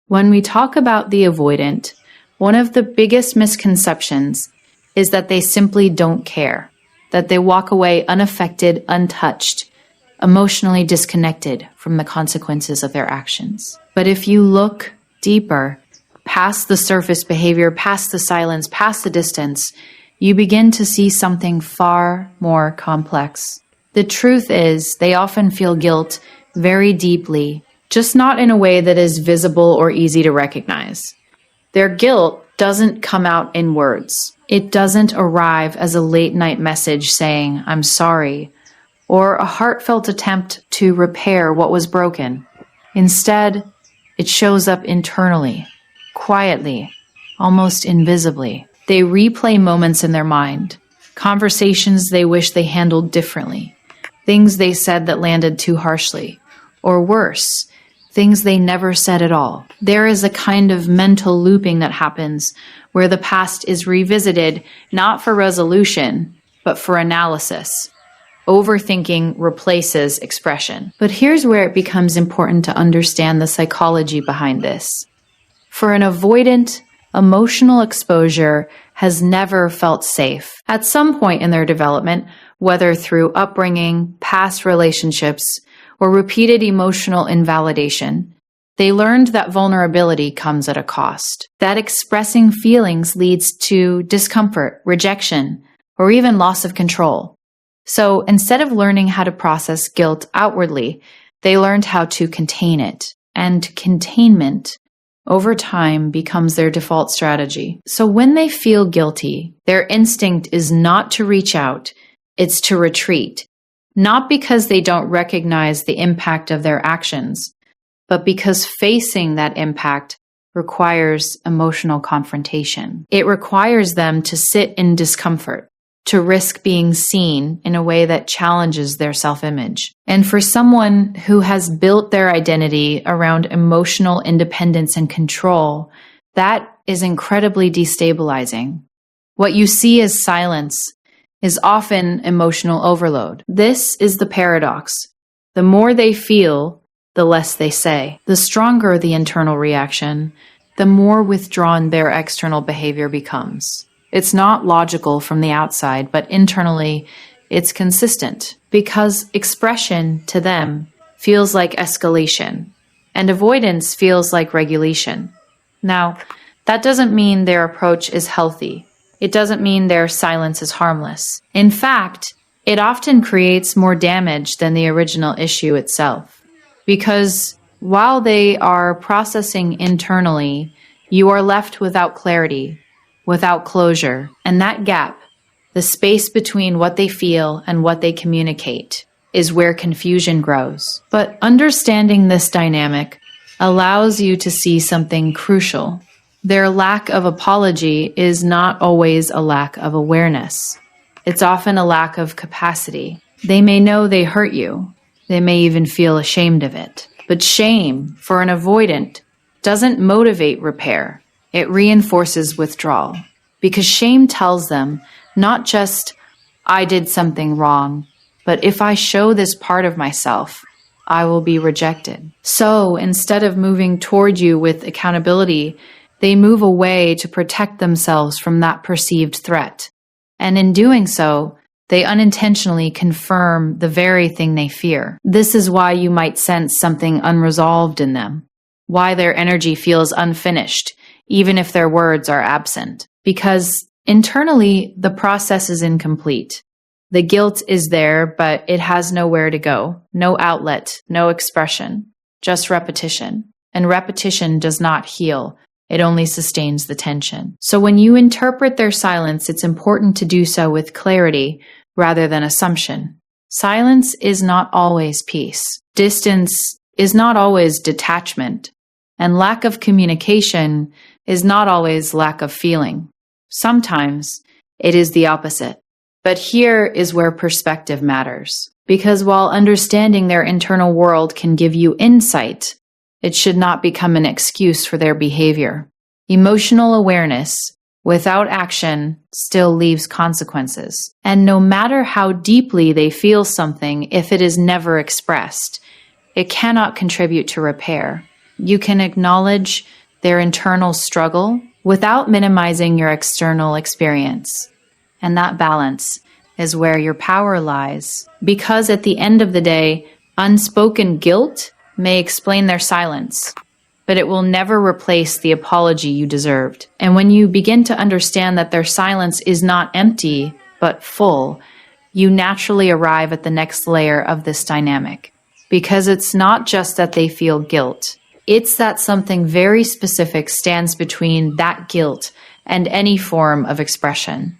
When we talk about the avoidant, one of the biggest misconceptions is that they simply don't care, that they walk away unaffected, untouched, emotionally disconnected from the consequences of their actions. But if you look deeper, past the surface behavior, past the silence, past the distance, you begin to see something far more complex. The truth is, they often feel guilt very deeply, just not in a way that is visible or easy to recognize. Their guilt doesn't come out in words. It doesn't arrive as a late-night message saying, "I'm sorry," or a heartfelt attempt to repair what was broken. Instead, it shows up internally, quietly, almost invisibly. They replay moments in their mind, conversations they wish they handled differently, things they said that landed too harshly, or worse, things they never said at all. There is a kind of mental looping that happens where the past is revisited not for resolution, but for analysis. Overthinking replaces expression. But here's where it becomes important to understand the psychology behind this. For an avoidant, emotional exposure has never felt safe. At some point in their development, whether through upbringing, past relationships, or repeated emotional invalidation, they learned that vulnerability comes at a cost, that expressing feelings leads to discomfort, rejection, or even loss of control. So instead of learning how to process guilt outwardly, they learned how to contain it. And containment, over time, becomes their default strategy. So when they feel guilty, their instinct is not to reach out, it's to retreat. Not because they don't recognize the impact of their actions, but because facing that impact requires emotional confrontation. It requires them to sit in discomfort, to risk being seen in a way that challenges their self-image. And for someone who has built their identity around emotional independence and control, that is incredibly destabilizing. What you see as silence is often emotional overload. This is the paradox. The more they feel, the less they say. The stronger the internal reaction, the more withdrawn their external behavior becomes. It's not logical from the outside, but internally, it's consistent because expression to them feels like escalation, and avoidance feels like regulation. Now, that doesn't mean their approach is healthy. It doesn't mean their silence is harmless. In fact, it often creates more damage than the original issue itself. Because while they are processing internally, you are left without clarity, without closure. And that gap, the space between what they feel and what they communicate, is where confusion grows. But understanding this dynamic allows you to see something crucial. Their lack of apology is not always a lack of awareness. It's often a lack of capacity. They may know they hurt you. They may even feel ashamed of it. But shame, for an avoidant, doesn't motivate repair. It reinforces withdrawal. Because shame tells them not just, "I did something wrong," but if I show this part of myself, I will be rejected. So instead of moving toward you with accountability, they move away to protect themselves from that perceived threat. And in doing so, they unintentionally confirm the very thing they fear. This is why you might sense something unresolved in them, why their energy feels unfinished, even if their words are absent. Because internally, the process is incomplete. The guilt is there, but it has nowhere to go, no outlet, no expression, just repetition. And repetition does not heal. It only sustains the tension. So when you interpret their silence, it's important to do so with clarity rather than assumption. Silence is not always peace. Distance is not always detachment. And lack of communication is not always lack of feeling. Sometimes it is the opposite. But here is where perspective matters. Because while understanding their internal world can give you insight, it should not become an excuse for their behavior. Emotional awareness without action still leaves consequences. And no matter how deeply they feel something, if it is never expressed, it cannot contribute to repair. You can acknowledge their internal struggle without minimizing your external experience. And that balance is where your power lies. Because at the end of the day, unspoken guilt may explain their silence, but it will never replace the apology you deserved. And when you begin to understand that their silence is not empty, but full, you naturally arrive at the next layer of this dynamic. Because it's not just that they feel guilt, it's that something very specific stands between that guilt and any form of expression.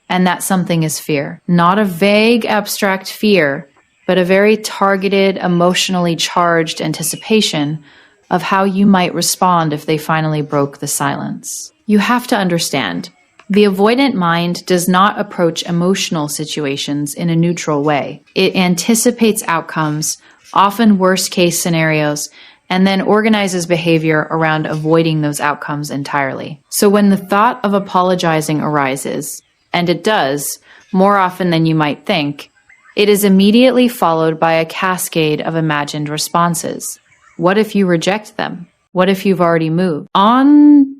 And that something is fear. Not a vague, abstract fear, but a very targeted, emotionally charged anticipation of how you might respond if they finally broke the silence. You have to understand, the avoidant mind does not approach emotional situations in a neutral way. It anticipates outcomes, often worst-case scenarios, and then organizes behavior around avoiding those outcomes entirely. So when the thought of apologizing arises, and it does, more often than you might think, it is immediately followed by a cascade of imagined responses. What if you reject them? What if you've already moved on?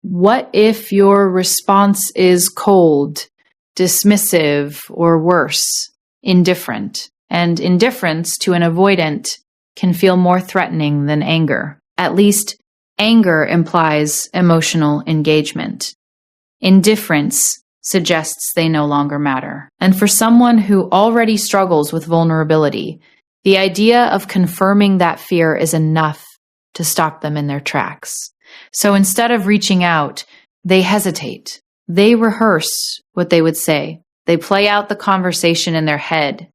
What if your response is cold, dismissive, or worse, indifferent? And indifference to an avoidant can feel more threatening than anger. At least, anger implies emotional engagement. Indifference suggests they no longer matter. And for someone who already struggles with vulnerability, the idea of confirming that fear is enough to stop them in their tracks. So instead of reaching out, they hesitate. They rehearse what they would say. They play out the conversation in their head.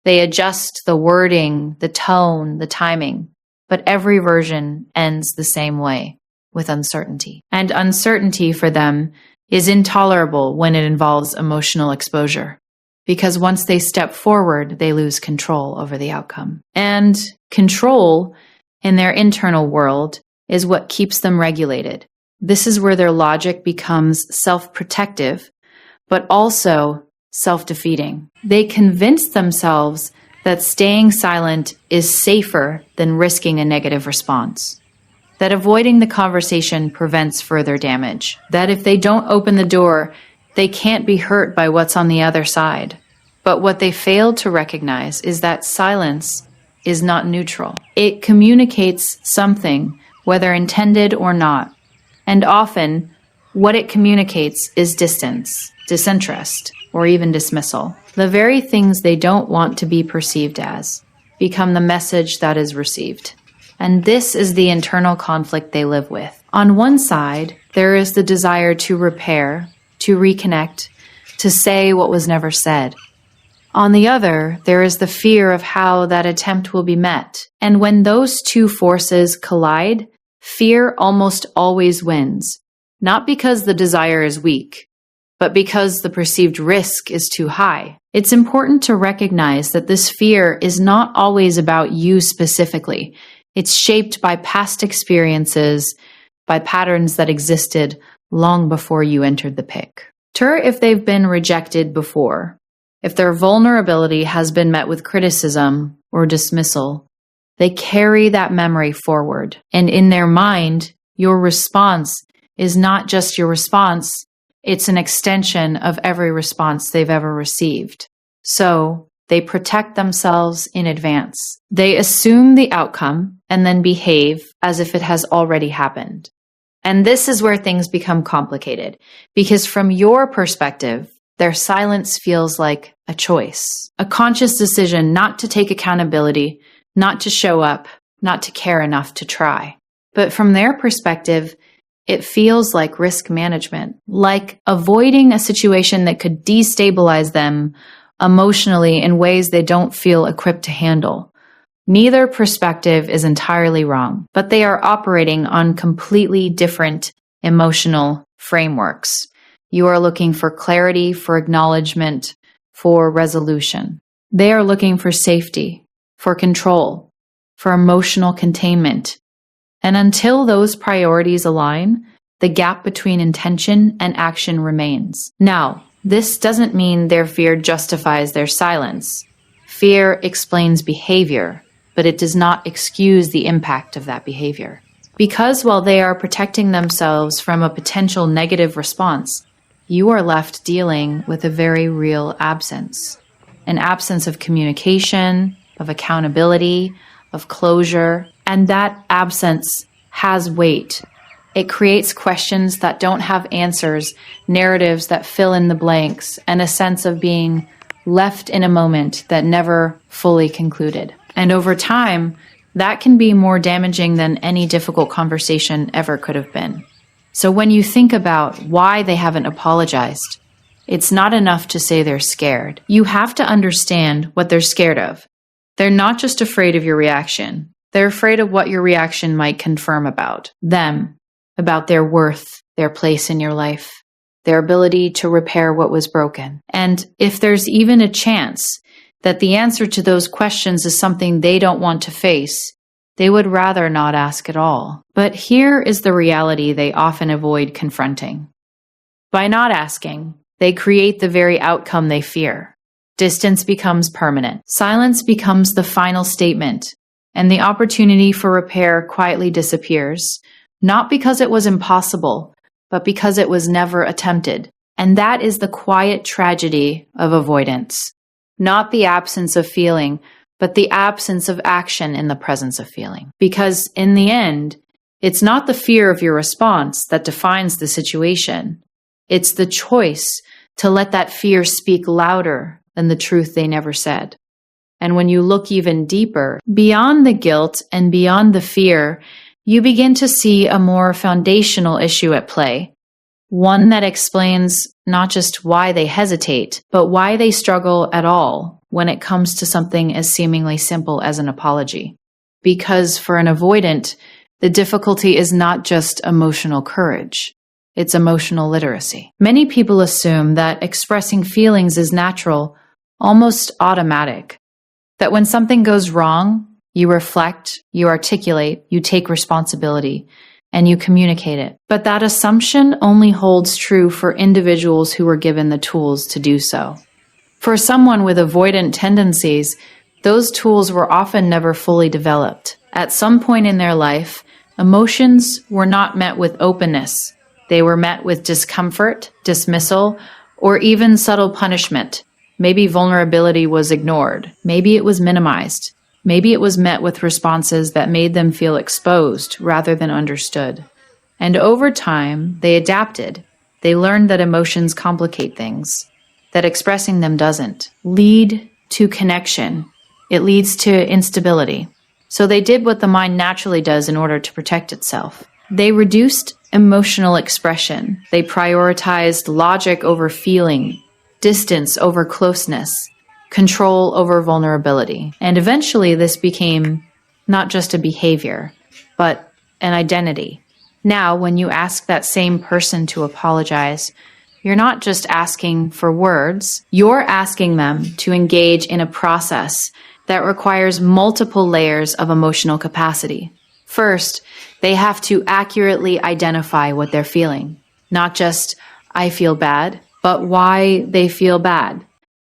They adjust the wording, the tone, the timing. But every version ends the same way, with uncertainty. And uncertainty for them is intolerable when it involves emotional exposure. Because once they step forward, they lose control over the outcome. And control in their internal world is what keeps them regulated. This is where their logic becomes self-protective, but also self-defeating. They convince themselves that staying silent is safer than risking a negative response. That avoiding the conversation prevents further damage. That if they don't open the door, they can't be hurt by what's on the other side. But what they fail to recognize is that silence is not neutral. It communicates something, whether intended or not. And often, what it communicates is distance, disinterest, or even dismissal. The very things they don't want to be perceived as become the message that is received. And this is the internal conflict they live with. On one side, there is the desire to repair, to reconnect, to say what was never said. On the other, there is the fear of how that attempt will be met. And when those two forces collide, fear almost always wins. Not because the desire is weak, but because the perceived risk is too high. It's important to recognize that this fear is not always about you specifically. It's shaped by past experiences, by patterns that existed long before you entered the picture. If they've been rejected before, if their vulnerability has been met with criticism or dismissal, they carry that memory forward. And in their mind, your response is not just your response, it's an extension of every response they've ever received. So they protect themselves in advance. They assume the outcome and then behave as if it has already happened. And this is where things become complicated, because from your perspective, their silence feels like a choice, a conscious decision not to take accountability, not to show up, not to care enough to try. But from their perspective, it feels like risk management, like avoiding a situation that could destabilize them emotionally in ways they don't feel equipped to handle. Neither perspective is entirely wrong, but they are operating on completely different emotional frameworks. You are looking for clarity, for acknowledgement, for resolution. They are looking for safety, for control, for emotional containment. And until those priorities align, the gap between intention and action remains. Now, this doesn't mean their fear justifies their silence. Fear explains behavior, but it does not excuse the impact of that behavior. Because while they are protecting themselves from a potential negative response, you are left dealing with a very real absence. An absence of communication, of accountability, of closure, and that absence has weight. It creates questions that don't have answers, narratives that fill in the blanks, and a sense of being left in a moment that never fully concluded. And over time, that can be more damaging than any difficult conversation ever could have been. So when you think about why they haven't apologized, it's not enough to say they're scared. You have to understand what they're scared of. They're not just afraid of your reaction. They're afraid of what your reaction might confirm about them, about their worth, their place in your life, their ability to repair what was broken. And if there's even a chance that the answer to those questions is something they don't want to face, they would rather not ask at all. But here is the reality they often avoid confronting. By not asking, they create the very outcome they fear. Distance becomes permanent. Silence becomes the final statement, and the opportunity for repair quietly disappears, not because it was impossible, but because it was never attempted. And that is the quiet tragedy of avoidance. Not the absence of feeling, but the absence of action in the presence of feeling. Because in the end, it's not the fear of your response that defines the situation. It's the choice to let that fear speak louder than the truth they never said. And when you look even deeper, beyond the guilt and beyond the fear, you begin to see a more foundational issue at play. One that explains not just why they hesitate, but why they struggle at all when it comes to something as seemingly simple as an apology. Because for an avoidant, the difficulty is not just emotional courage. It's emotional literacy. Many people assume that expressing feelings is natural, almost automatic. That when something goes wrong, you reflect, you articulate, you take responsibility, and you communicate it. But that assumption only holds true for individuals who were given the tools to do so. For someone with avoidant tendencies, those tools were often never fully developed. At some point in their life, emotions were not met with openness. They were met with discomfort, dismissal, or even subtle punishment. Maybe vulnerability was ignored. Maybe it was minimized. Maybe it was met with responses that made them feel exposed rather than understood. And over time, they adapted. They learned that emotions complicate things, that expressing them doesn't. Lead to connection. It leads to instability. So they did what the mind naturally does in order to protect itself. They reduced emotional expression. They prioritized logic over feeling, distance over closeness, control over vulnerability. And eventually this became not just a behavior, but an identity. Now, when you ask that same person to apologize, you're not just asking for words, you're asking them to engage in a process that requires multiple layers of emotional capacity. First, they have to accurately identify what they're feeling. Not just, I feel bad, but why they feel bad.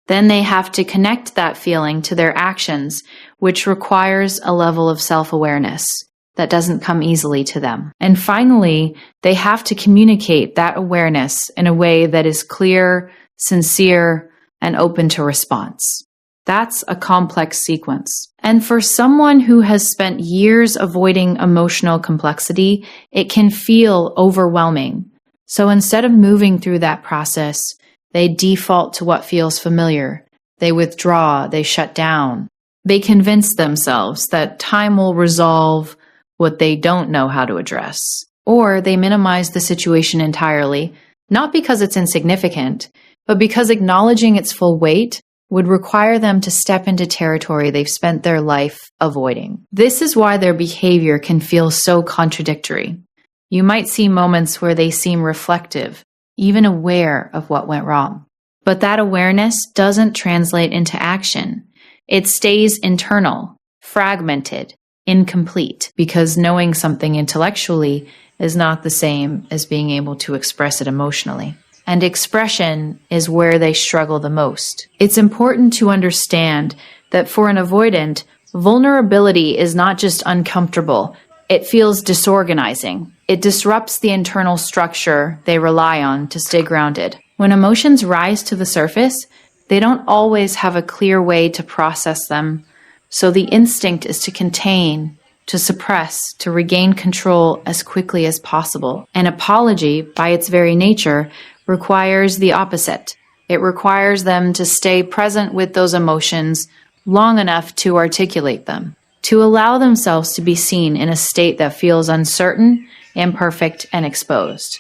Then they have to connect that feeling to their actions, which requires a level of self-awareness that doesn't come easily to them. And finally, they have to communicate that awareness in a way that is clear, sincere, and open to response. That's a complex sequence. And for someone who has spent years avoiding emotional complexity, it can feel overwhelming. So instead of moving through that process, they default to what feels familiar. They withdraw, they shut down. They convince themselves that time will resolve what they don't know how to address. Or they minimize the situation entirely, not because it's insignificant, but because acknowledging its full weight would require them to step into territory they've spent their life avoiding. This is why their behavior can feel so contradictory. You might see moments where they seem reflective, even aware of what went wrong. But that awareness doesn't translate into action. It stays internal, fragmented, incomplete, because knowing something intellectually is not the same as being able to express it emotionally. And expression is where they struggle the most. It's important to understand that for an avoidant, vulnerability is not just uncomfortable, It feels disorganizing. It disrupts the internal structure they rely on to stay grounded. When emotions rise to the surface, they don't always have a clear way to process them, so the instinct is to contain, to suppress, to regain control as quickly as possible. An apology, by its very nature, requires the opposite. It requires them to stay present with those emotions long enough to articulate them, to allow themselves to be seen in a state that feels uncertain, imperfect, and exposed.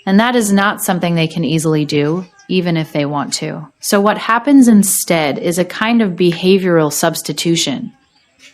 And that is not something they can easily do, even if they want to. So what happens instead is a kind of behavioral substitution.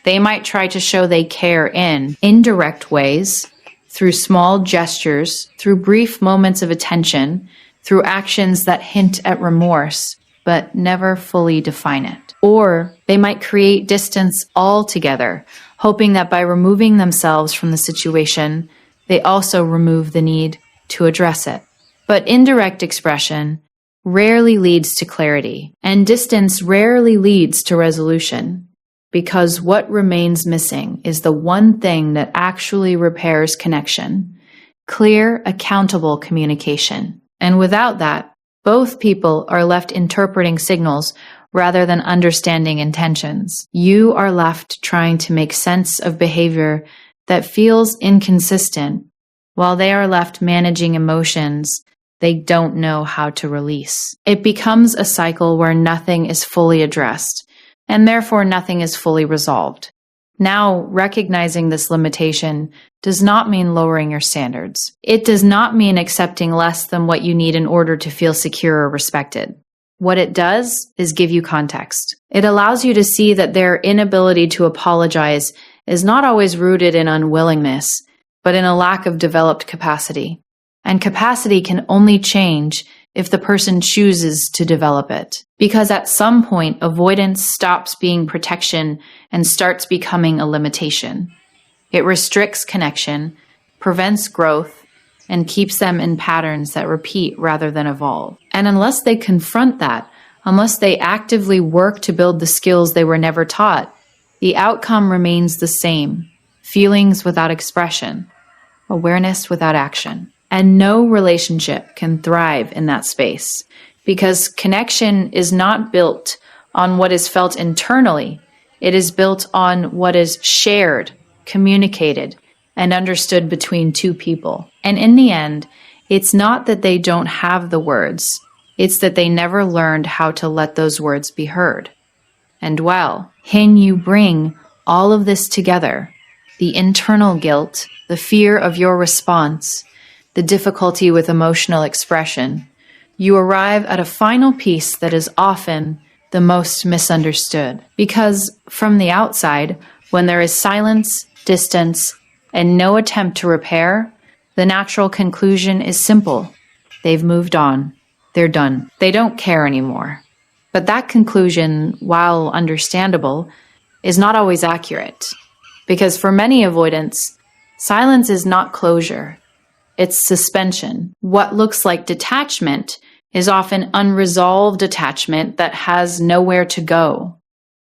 They might try to show they care in indirect ways, through small gestures, through brief moments of attention, through actions that hint at remorse, but never fully define it. Or they might create distance altogether, hoping that by removing themselves from the situation, they also remove the need to address it. But indirect expression rarely leads to clarity, and distance rarely leads to resolution, because what remains missing is the one thing that actually repairs connection: clear, accountable communication. And without that, both people are left interpreting signals rather than understanding intentions. You are left trying to make sense of behavior that feels inconsistent, while they are left managing emotions they don't know how to release. It becomes a cycle where nothing is fully addressed, and therefore nothing is fully resolved. Now, recognizing this limitation does not mean lowering your standards. It does not mean accepting less than what you need in order to feel secure or respected. What it does is give you context. It allows you to see that their inability to apologize is not always rooted in unwillingness, but in a lack of developed capacity. And capacity can only change if the person chooses to develop it. Because at some point, avoidance stops being protection and starts becoming a limitation. It restricts connection, prevents growth, and keeps them in patterns that repeat rather than evolve. And unless they confront that, unless they actively work to build the skills they were never taught, the outcome remains the same: feelings without expression, awareness without action. And no relationship can thrive in that space, because connection is not built on what is felt internally. It is built on what is shared, communicated, and understood between two people. And in the end, it's not that they don't have the words, it's that they never learned how to let those words be heard. And well, when you bring all of this together, the internal guilt, the fear of your response, the difficulty with emotional expression, you arrive at a final piece that is often the most misunderstood. Because from the outside, when there is silence, distance, and no attempt to repair, the natural conclusion is simple: they've moved on. They're done. They don't care anymore. But that conclusion, while understandable, is not always accurate. Because for many avoidants, silence is not closure. It's suspension. What looks like detachment is often unresolved attachment that has nowhere to go.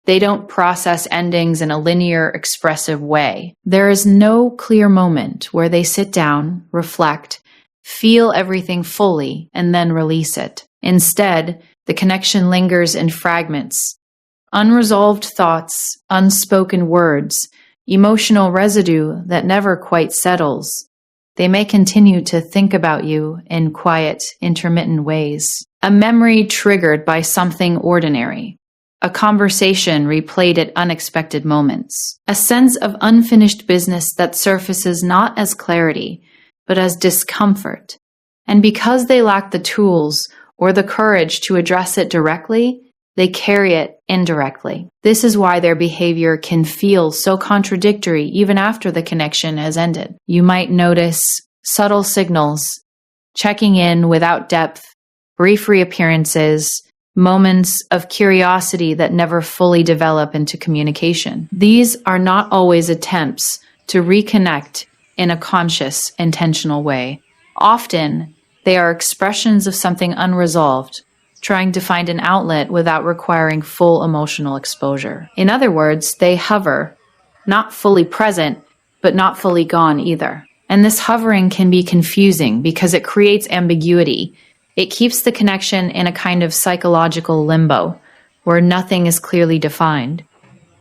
They don't process endings in a linear, expressive way. There is no clear moment where they sit down, reflect, feel everything fully, and then release it. Instead, the connection lingers in fragments. Unresolved thoughts, unspoken words, emotional residue that never quite settles. They may continue to think about you in quiet, intermittent ways. A memory triggered by something ordinary. A conversation replayed at unexpected moments. A sense of unfinished business that surfaces not as clarity, but as discomfort. And because they lack the tools or the courage to address it directly, they carry it indirectly. This is why their behavior can feel so contradictory even after the connection has ended. You might notice subtle signals, checking in without depth, brief reappearances, moments of curiosity that never fully develop into communication. These are not always attempts to reconnect in a conscious, intentional way. Often, they are expressions of something unresolved, trying to find an outlet without requiring full emotional exposure. In other words, they hover, not fully present, but not fully gone either. And this hovering can be confusing because it creates ambiguity. It keeps the connection in a kind of psychological limbo where nothing is clearly defined.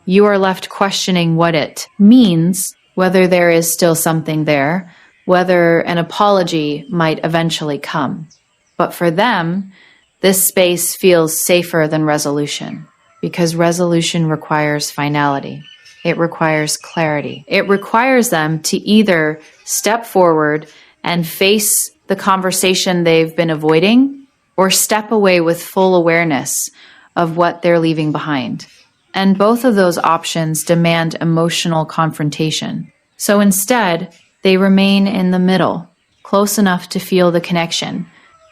You are left questioning what it means, whether there is still something there, whether an apology might eventually come. But for them, this space feels safer than resolution because resolution requires finality. It requires clarity. It requires them to either step forward and face the conversation they've been avoiding or step away with full awareness of what they're leaving behind. And both of those options demand emotional confrontation. So instead, they remain in the middle, close enough to feel the connection,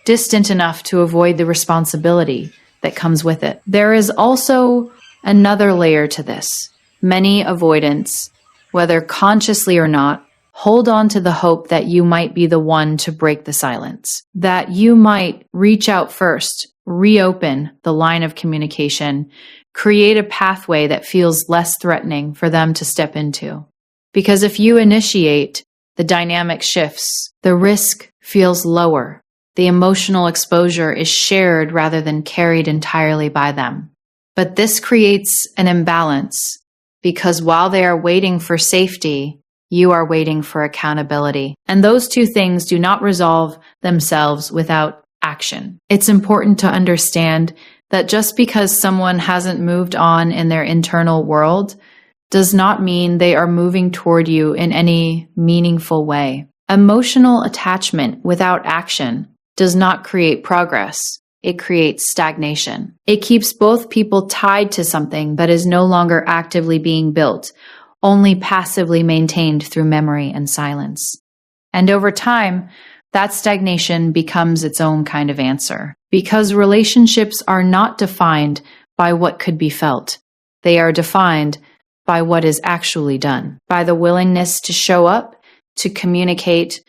distant enough to avoid the responsibility that comes with it. There is also another layer to this. Many avoidants, whether consciously or not, hold on to the hope that you might be the one to break the silence, that you might reach out first, reopen the line of communication, create a pathway that feels less threatening for them to step into. Because if you initiate, the dynamic shifts, the risk feels lower, the emotional exposure is shared rather than carried entirely by them. But this creates an imbalance because while they are waiting for safety, you are waiting for accountability. And those two things do not resolve themselves without action. It's important to understand that just because someone hasn't moved on in their internal world does not mean they are moving toward you in any meaningful way. Emotional attachment without action does not create progress. It creates stagnation. It keeps both people tied to something that is no longer actively being built, only passively maintained through memory and silence. And over time, that stagnation becomes its own kind of answer. Because relationships are not defined by what could be felt. They are defined by what is actually done, by the willingness to show up, to communicate,